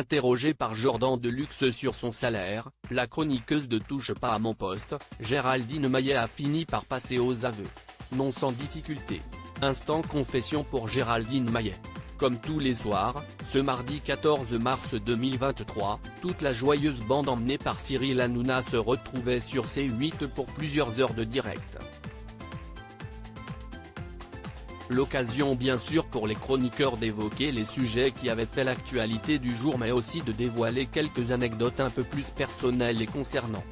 Interrogée par Jordan Deluxe sur son salaire, la chroniqueuse de Touche pas à mon poste, Géraldine Maillet a fini par passer aux aveux. Non sans difficulté. Instant confession pour Géraldine Maillet. Comme tous les soirs, ce mardi 14 mars 2023, toute la joyeuse bande emmenée par Cyril Hanouna se retrouvait sur C8 pour plusieurs heures de direct. L'occasion bien sûr pour les chroniqueurs d'évoquer les sujets qui avaient fait l'actualité du jour mais aussi de dévoiler quelques anecdotes un peu plus personnelles et concernant.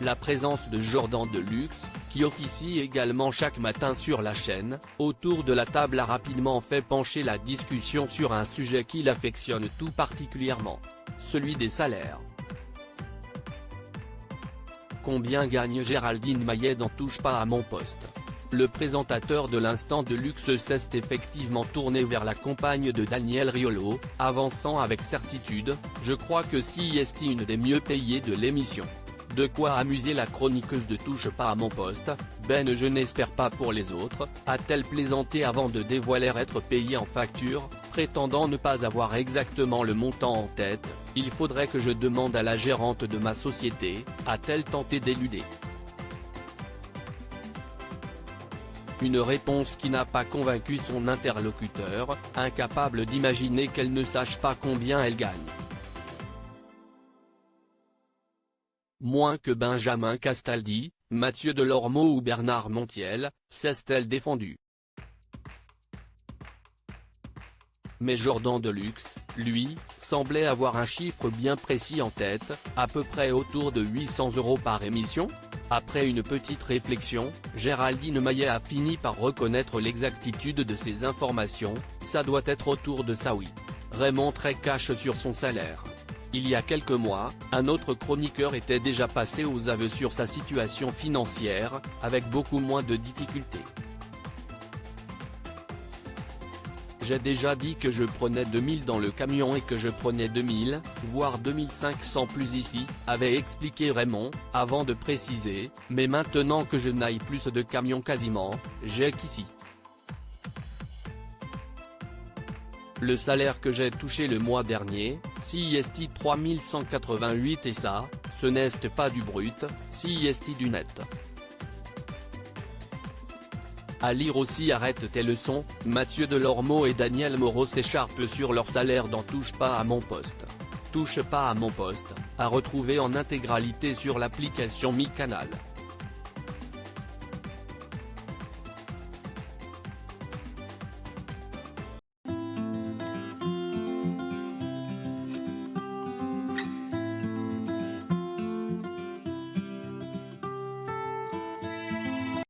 La présence de Jordan Deluxe, qui officie également chaque matin sur la chaîne, autour de la table a rapidement fait pencher la discussion sur un sujet qu'il affectionne tout particulièrement, celui des salaires. Combien gagne Géraldine Maillet dans Touche pas à mon poste? Le présentateur de l'Instant de luxe s'est effectivement tourné vers la compagne de Daniel Riolo, avançant avec certitude: « Je crois que c'est une des mieux payées de l'émission. » De quoi amuser la chroniqueuse de Touche pas à mon poste. Ben je n'espère pas pour les autres, a-t-elle plaisanté avant de dévoiler être payée en facture, prétendant ne pas avoir exactement le montant en tête. Il faudrait que je demande à la gérante de ma société, a-t-elle tenté d'éluder. Une réponse qui n'a pas convaincu son interlocuteur, incapable d'imaginer qu'elle ne sache pas combien elle gagne. Moins que Benjamin Castaldi, Mathieu Delormeau ou Bernard Montiel, s'est-elle défendue. Mais Jordan Deluxe, lui, semblait avoir un chiffre bien précis en tête, à peu près autour de 800 € par émission. Après une petite réflexion, Géraldine Maillet a fini par reconnaître l'exactitude de ces informations, ça doit être autour de ça oui. Raymond très cash sur son salaire. Il y a quelques mois, un autre chroniqueur était déjà passé aux aveux sur sa situation financière, avec beaucoup moins de difficultés. J'ai déjà dit que je prenais 2000 dans le camion et que je prenais 2000, voire 2500 plus ici, avait expliqué Raymond, avant de préciser, mais maintenant que je n'aille plus de camion quasiment, j'ai qu'ici. Le salaire que j'ai touché le mois dernier, c'est 3188 et ça, ce n'est pas du brut, c'est du net. À lire aussi arrête tes leçons, Mathieu Delormeau et Daniel Moreau s'écharpent sur leur salaire dans Touche pas à mon poste. Touche pas à mon poste, à retrouver en intégralité sur l'application Mi Canal.